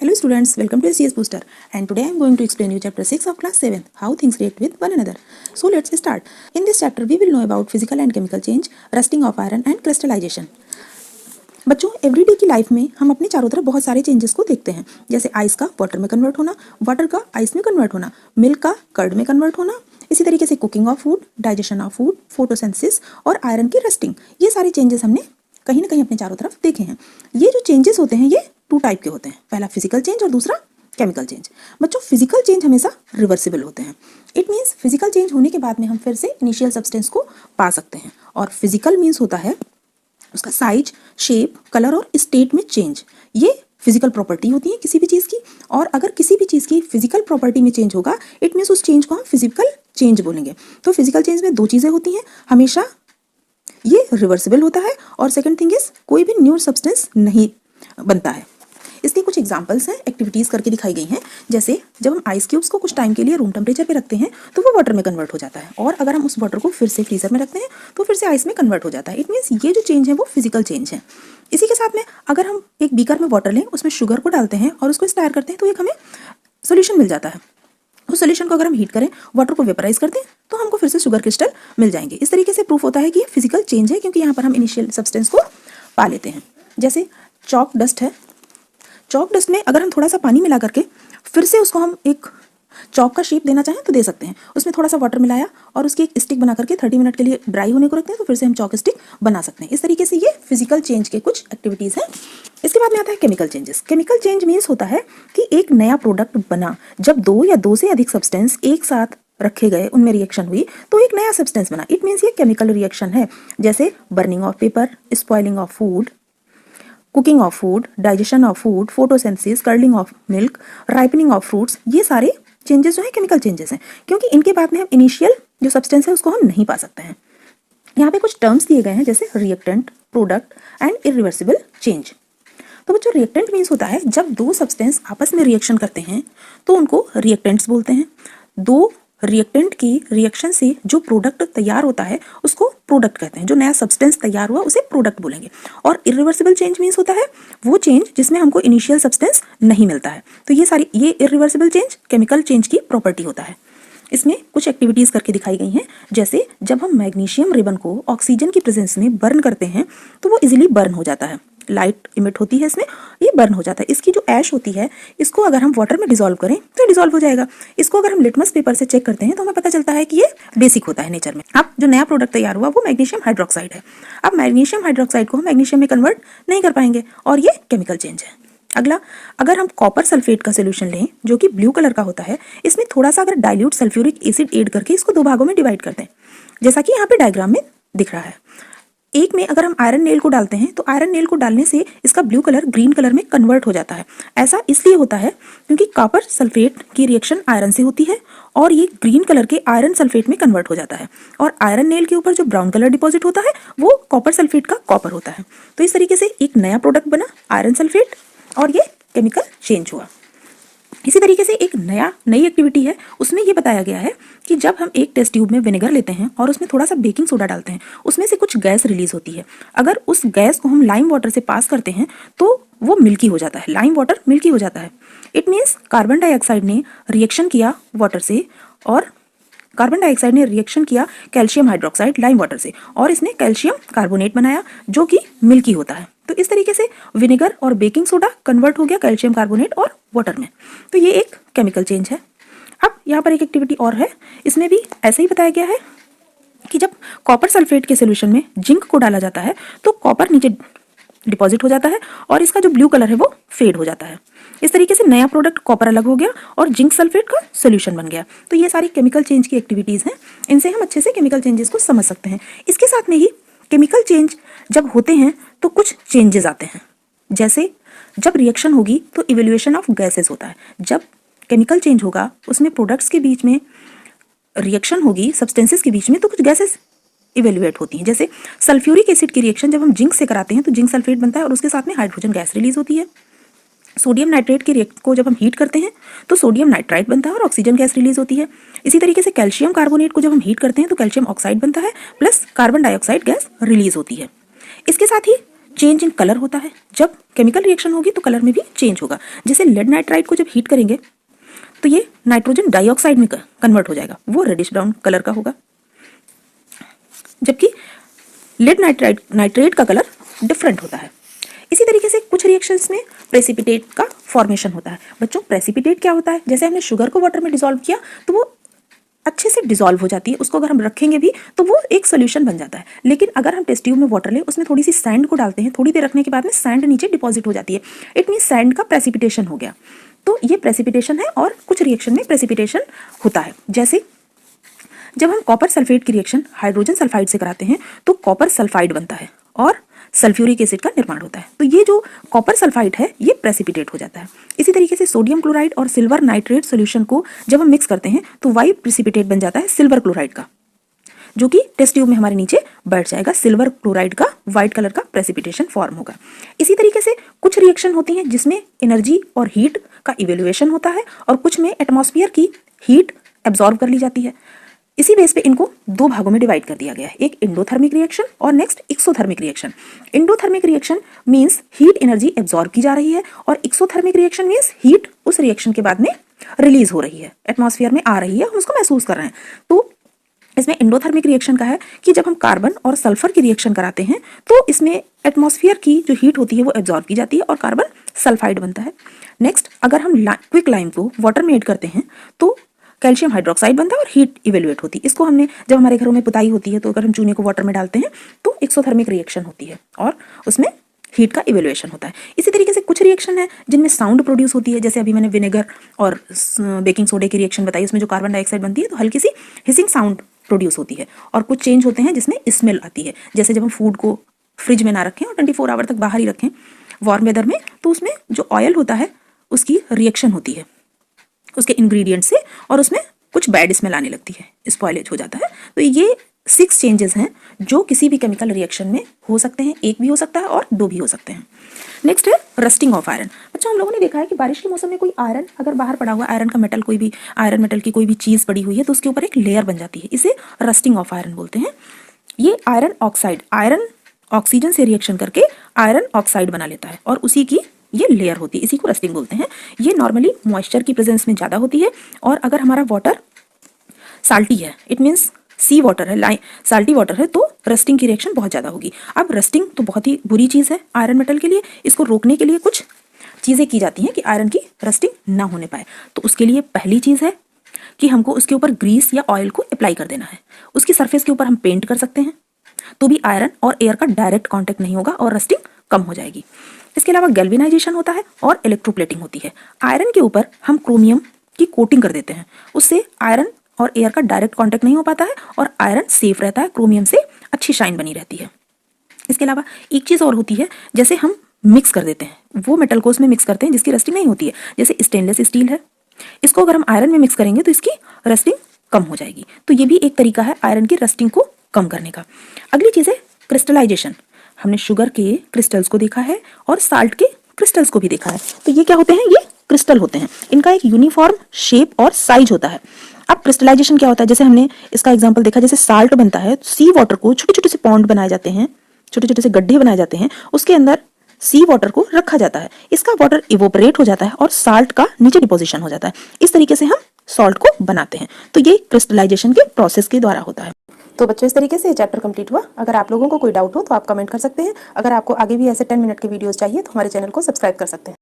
Hello students, welcome to CS Booster, and today I am going to explain you chapter 6 of class 7, how things react with one another. So let's start. In this chapter we will know about physical and chemical change, rusting of iron and crystallization. बच्चों, everyday की life में हम अपने चारों तरफ बहुत सारे changes को देखते हैं, जैसे आइस का वाटर में कन्वर्ट होना, वाटर का आइस में कन्वर्ट होना, मिल्क का कर्ड में कन्वर्ट होना, इसी तरीके से cooking of food, digestion of food, photosynthesis और आयरन की रस्टिंग। ये सारे चेंजेस हमने कहीं ना कहीं अपने चारों तरफ देखे हैं। ये जो चेंजेस होते हैं ये टू टाइप के होते हैं, पहला फिजिकल चेंज और दूसरा केमिकल चेंज। बच्चों, फिजिकल चेंज हमेशा रिवर्सिबल होते हैं। इट मीन्स फिजिकल चेंज होने के बाद में हम फिर से इनिशियल सब्सटेंस को पा सकते हैं, और फिजिकल मीन्स होता है उसका साइज, शेप, कलर और स्टेट में चेंज। ये फिजिकल प्रॉपर्टी होती है किसी भी चीज़ की, और अगर किसी भी चीज़ की फिजिकल प्रॉपर्टी में चेंज होगा इट मीन्स उस चेंज को हम फिजिकल चेंज बोलेंगे। तो फिजिकल चेंज में दो चीज़ें होती हैं, हमेशा ये रिवर्सिबल होता है, और सेकंड थिंग इज कोई भी न्यू सब्सटेंस नहीं बनता है। इसके कुछ एग्जांपल्स हैं, एक्टिविटीज़ करके दिखाई गई हैं। जैसे जब हम आइस क्यूब्स को कुछ टाइम के लिए रूम टेम्परेचर पे रखते हैं तो वो वाटर में कन्वर्ट हो जाता है, और अगर हम उस वाटर को फिर से फ्रीजर में रखते हैं तो फिर से आइस में कन्वर्ट हो जाता है। इट मीन्स ये जो चेंज है वो फिजिकल चेंज है। इसी के साथ में अगर हम एक बीकर में वाटर लें, उसमें शुगर को डालते हैं और उसको स्टायर करते हैं तो एक हमें सोल्यूशन मिल जाता है। उस सोल्यूशन को अगर हम हीट करें, वाटर को वेपराइज करते हैं तो हमको फिर से शुगर क्रिस्टल मिल जाएंगे। इस तरीके से प्रूफ होता है कि ये फिजिकल चेंज है, क्योंकि यहाँ पर हम इनिशियल सब्सटेंस को पा लेते हैं। जैसे चॉक डस्ट है, चॉक डस्ट में अगर हम थोड़ा सा पानी मिला करके फिर से उसको हम एक चॉक का शेप देना चाहें तो दे सकते हैं। उसमें थोड़ा सा वाटर मिलाया और उसकी एक स्टिक बना करके 30 मिनट के लिए ड्राई होने को रखते हैं तो फिर से हम चॉक स्टिक बना सकते हैं। इस तरीके से ये फिजिकल चेंज के कुछ एक्टिविटीज़ हैं। इसके बाद में आता है chemical changes. Chemical change means होता है कि एक नया प्रोडक्ट बना, जब दो या दो से अधिक सब्सटेंस एक साथ रखे गए, उनमें रिएक्शन हुई तो एक नया सब्सटेंस बना। इट मीन्स ये केमिकल रिएक्शन है, जैसे burning of paper, spoiling of food, cooking of food, digestion of food, photosynthesis, curling of milk, ripening of fruits. ये सारे चेंजेस जो है केमिकल चेंजेस हैं, क्योंकि इनके बाद में हम इनिशियल जो सब्सटेंस है उसको हम नहीं पा सकते हैं। यहाँ पे कुछ टर्म्स दिए गए हैं, जैसे reactant, product and irreversible change. तो बच्चों, रिएक्टेंट मीन्स होता है जब दो सब्सटेंस आपस में रिएक्शन करते हैं तो उनको रिएक्टेंट्स बोलते हैं। दो रिएक्टेंट की रिएक्शन से जो प्रोडक्ट तैयार होता है उसको प्रोडक्ट कहते हैं। जो नया सब्सटेंस तैयार हुआ उसे प्रोडक्ट बोलेंगे। और इरिवर्सिबल चेंज मीन्स होता है वो चेंज जिसमें हमको इनिशियल सब्सटेंस नहीं मिलता है। तो ये इरिवर्सिबल चेंज केमिकल चेंज की प्रॉपर्टी होता है। इसमें कुछ एक्टिविटीज़ करके दिखाई गई हैं, जैसे जब हम मैग्नीशियम रिबन को ऑक्सीजन की प्रेजेंस में बर्न करते हैं तो वो इजीली बर्न हो जाता है। लाइट इमिट होती है इसमें, ये बर्न हो जाता है। इसकी जो ऐश होती है इसको अगर हम वाटर में डिसॉल्व करें तो डिसॉल्व हो जाएगा। इसको अगर हम लिटमस पेपर से चेक करते हैं तो हमें पता चलता है कि ये बेसिक होता है नेचर में। अब जो नया प्रोडक्ट तैयार हुआ वो मैग्नीशियम हाइड्रोक्साइड है। अब मैग्नीशियम हाइड्रोक्साइड को हम मैग्नीशियम में कन्वर्ट नहीं कर पाएंगे, और ये केमिकल चेंज है। अगला, अगर हम कॉपर सल्फेट का सोल्यूशन लें जो कि ब्लू कलर का होता है, इसमें थोड़ा सा अगर डाइल्यूट सल्फ्यूरिक एसिड ऐड करके इसको दो भागों में डिवाइड करते हैं, जैसा कि यहाँ पे डायग्राम में दिख रहा है। एक में अगर हम आयरन नेल को डालते हैं तो आयरन नेल को डालने से इसका ब्लू कलर ग्रीन कलर में कन्वर्ट हो जाता है। ऐसा इसलिए होता है क्योंकि कॉपर सल्फेट की रिएक्शन आयरन से होती है और ये ग्रीन कलर के आयरन सल्फेट में कन्वर्ट हो जाता है, और आयरन नेल के ऊपर जो ब्राउन कलर डिपॉजिट होता है वो कॉपर सल्फेट का कॉपर होता है। तो इस तरीके से एक नया प्रोडक्ट बना आयरन सल्फेट, और ये केमिकल चेंज हुआ। इसी तरीके से एक नई एक्टिविटी है, उसमें ये बताया गया है कि जब हम एक टेस्ट ट्यूब में विनेगर लेते हैं और उसमें थोड़ा सा बेकिंग सोडा डालते हैं, उसमें से कुछ गैस रिलीज होती है। अगर उस गैस को हम लाइम वाटर से पास करते हैं तो वो मिल्की हो जाता है, लाइम वाटर मिल्की हो जाता है। इट मीन्स कार्बन डाइऑक्साइड ने रिएक्शन किया वाटर से, और कार्बन डाइऑक्साइड ने रिएक्शन किया कैल्शियम हाइड्रोक्साइड लाइम वाटर से, और इसने कैल्शियम कार्बोनेट बनाया जो कि मिल्की होता है। तो इस तरीके से विनेगर और बेकिंग सोडा कन्वर्ट हो गया कैल्शियम कार्बोनेट और वाटर में। तो ये एक केमिकल चेंज है। अब यहाँ पर एक एक्टिविटी और है, इसमें भी ऐसे ही बताया गया है कि जब कॉपर सल्फेट के सोल्यूशन में जिंक को डाला जाता है तो कॉपर नीचे डिपॉजिट हो जाता है और इसका जो ब्लू कलर है वो फेड हो जाता है। इस तरीके से नया प्रोडक्ट कॉपर अलग हो गया और जिंक सल्फेट का सोल्यूशन बन गया। तो ये सारी केमिकल चेंज की एक्टिविटीज़ हैं, इनसे हम अच्छे से केमिकल चेंजेस को समझ सकते हैं। इसके साथ में ही केमिकल चेंज जब होते हैं तो कुछ चेंजेस आते हैं, जैसे जब रिएक्शन होगी तो इवेल्युएशन ऑफ गैसेस होता है। जब केमिकल चेंज होगा उसमें प्रोडक्ट्स के बीच में रिएक्शन होगी, सब्सटेंसेस के बीच में, तो कुछ गैसेस इवेल्युएट होती हैं। जैसे सल्फ्यूरिक एसिड की रिएक्शन जब हम जिंक से कराते हैं तो जिंक सल्फेट बनता है और उसके साथ में हाइड्रोजन गैस रिलीज होती है। सोडियम नाइट्रेट की रिएक्ट को जब हम हीट करते हैं तो सोडियम नाइट्राइट बनता है और ऑक्सीजन गैस रिलीज होती है। इसी तरीके से कैल्शियम कार्बोनेट को जब हम हीट करते हैं तो कैल्शियम ऑक्साइड बनता है plus carbon dioxide gas release होती है। इसके साथ ही चेंज इन कलर होता है, जब केमिकल रिएक्शन होगी तो कलर में भी चेंज होगा। जैसे लेड नाइट्राइड को जब हीट करेंगे तो ये नाइट्रोजन डाइऑक्साइड में कन्वर्ट हो जाएगा, वो रेडिश ब्राउन कलर का होगा, जबकि लेड नाइट्रेट का कलर डिफरेंट होता है। इसी तरीके से कुछ रिएक्शंस में प्रेसिपिटेट का फॉर्मेशन होता है। बच्चों प्रेसिपिटेट क्या होता है? जैसे हमने शुगर को वाटर में डिसॉल्व किया तो वो अच्छे से डिसॉल्व हो जाती है, उसको अगर हम रखेंगे भी तो वो एक सोल्यूशन बन जाता है। लेकिन अगर हम टेस्ट ट्यूब में वाटर लें, उसमें थोड़ी सी सैंड को डालते हैं, थोड़ी देर रखने के बाद में सैंड नीचे डिपॉजिट हो जाती है, इट मीन सैंड का प्रेसिपिटेशन हो गया। तो ये प्रेसिपिटेशन है और कुछ रिएक्शन में प्रेसिपिटेशन होता है। जैसे जब हम कॉपर सल्फेट की रिएक्शन हाइड्रोजन सल्फाइड से कराते हैं तो कॉपर सल्फाइड बनता है और सल्फ्यूरिक एसिड का निर्माण होता है। तो ये जो कॉपर सल्फाइड है ये प्रेसिपिटेट हो जाता है। इसी तरीके से सोडियम क्लोराइड और सिल्वर नाइट्रेट सॉल्यूशन को जब हम मिक्स करते हैं तो वाइट प्रेसिपिटेट बन जाता है सिल्वर क्लोराइड का, जो कि टेस्ट ट्यूब में हमारे नीचे बैठ जाएगा। सिल्वर क्लोराइड का व्हाइट कलर का प्रेसिपिटेशन फॉर्म होगा। इसी तरीके से कुछ रिएक्शन होती हैं जिसमें एनर्जी और हीट का इवेल्युएशन होता है और कुछ में एटमॉस्फेयर की हीट एब्जॉर्ब कर ली जाती है। इसी बेस पे इनको दो भागों में डिवाइड कर दिया गया है, एक एंडोथर्मिक रिएक्शन और next exothermic reaction. Endothermic reaction means heat energy absorb की जा रही है और एक्सोथर्मिक रिएक्शन मींस हीट उस रिएक्शन के बाद में रिलीज हो रही है, एटमॉस्फेयर में आ रही है, हम उसको महसूस कर रहे हैं। तो इसमें एंडोथर्मिक रिएक्शन का है कि जब हम कार्बन और सल्फर की रिएक्शन कराते हैं तो इसमें एटमॉस्फेयर की जो हीट होती है वो एब्जॉर्ब की जाती है और कार्बन सल्फाइड बनता है। नेक्स्ट अगर हम क्विक लाइम को वाटर में ऐड करते हैं तो कैल्शियम हाइड्रोक्साइड बनता है और हीट इवेल्युएट होती है। इसको हमने जब हमारे घरों में पुताई होती है तो अगर हम चूने को वाटर में डालते हैं तो एक्सोथर्मिक रिएक्शन होती है और उसमें हीट का इवेल्युएशन होता है। इसी तरीके से कुछ रिएक्शन है जिनमें साउंड प्रोड्यूस होती है, जैसे अभी मैंने विनेगर और बेकिंग सोडे की रिएक्शन बताई, उसमें जो कार्बन डाइऑक्साइड बनती है तो हल्की सी हिसिंग साउंड प्रोड्यूस होती है। और कुछ चेंज होते हैं जिसमें स्मेल आती है, जैसे जब हम फूड को फ्रिज में ना रखें और 24 आवर तक बाहर ही रखें वार्म वेदर में, तो उसमें जो ऑयल होता है उसकी रिएक्शन होती है उसके इंग्रेडिएंट से और उसमें कुछ बैड स्मेल आने लगती है, स्पॉइलेज हो जाता है। तो ये 6 चेंजेस हैं जो किसी भी केमिकल रिएक्शन में हो सकते हैं, एक भी हो सकता है और 2 भी हो सकते हैं। नेक्स्ट है रस्टिंग ऑफ आयरन। अच्छा, हम लोगों ने देखा है कि बारिश के मौसम में कोई आयरन अगर बाहर पड़ा हुआ, आयरन का मेटल, कोई भी आयरन मेटल की कोई भी चीज़ पड़ी हुई है तो उसके ऊपर एक लेयर बन जाती है, इसे रस्टिंग ऑफ आयरन बोलते हैं। ये आयरन ऑक्साइड, आयरन ऑक्सीजन से रिएक्शन करके आयरन ऑक्साइड बना लेता है और उसी की ये लेयर होती है, इसी को रस्टिंग बोलते हैं। ये नॉर्मली मॉइस्चर की प्रेजेंस में ज़्यादा होती है और अगर हमारा वाटर साल्टी है, इट मीन्स सी वाटर है, साल्टी वाटर है, तो रस्टिंग की रिएक्शन बहुत ज़्यादा होगी। अब रस्टिंग तो बहुत ही बुरी चीज़ है आयरन मेटल के लिए, इसको रोकने के लिए कुछ चीज़ें की जाती हैं कि आयरन की रस्टिंग ना होने पाए। तो उसके लिए पहली चीज़ है कि हमको उसके ऊपर ग्रीस या ऑयल को अप्लाई कर देना है। उसकी सरफेस के ऊपर हम पेंट कर सकते हैं, तो भी आयरन और एयर का डायरेक्ट कॉन्टैक्ट नहीं होगा और रस्टिंग कम हो जाएगी। इसके अलावा गैल्वेनाइजेशन होता है और इलेक्ट्रोप्लेटिंग होती है। आयरन के ऊपर हम क्रोमियम की कोटिंग कर देते हैं, उससे आयरन और एयर का डायरेक्ट कांटेक्ट नहीं हो पाता है और आयरन सेफ रहता है, क्रोमियम से अच्छी शाइन बनी रहती है। इसके अलावा एक चीज़ और होती है, जैसे हम मिक्स कर देते हैं, वो मेटल को उसमें मिक्स करते हैं जिसकी रस्टिंग नहीं होती है, जैसे स्टेनलेस स्टील है, इसको अगर हम आयरन में मिक्स करेंगे तो इसकी रस्टिंग कम हो जाएगी। तो ये भी एक तरीका है आयरन की रस्टिंग को कम करने का। अगली चीज़ है क्रिस्टलाइजेशन। हमने शुगर के क्रिस्टल्स को देखा है और साल्ट के क्रिस्टल्स को भी देखा है। तो ये क्या होते हैं? ये क्रिस्टल होते हैं, इनका एक यूनिफॉर्म शेप और साइज होता है। अब क्रिस्टलाइजेशन क्या होता है? जैसे हमने इसका एग्जांपल देखा, जैसे साल्ट बनता है, सी वाटर को छोटे छोटे से पॉन्ड बनाए जाते हैं, छोटे छोटे से गड्ढे बनाए जाते हैं, उसके अंदर सी वाटर को रखा जाता है, इसका वाटर इवोपरेट हो जाता है और साल्ट का नीचे डिपोजिशन हो जाता है। इस तरीके से हम सॉल्ट को बनाते हैं। तो ये क्रिस्टलाइजेशन के प्रोसेस के द्वारा होता है। तो बच्चों, इस तरीके से ये चैप्टर कंप्लीट हुआ। अगर आप लोगों को कोई डाउट हो तो आप कमेंट कर सकते हैं। अगर आपको आगे भी ऐसे 10 मिनट के वीडियोस चाहिए तो हमारे चैनल को सब्सक्राइब कर सकते हैं।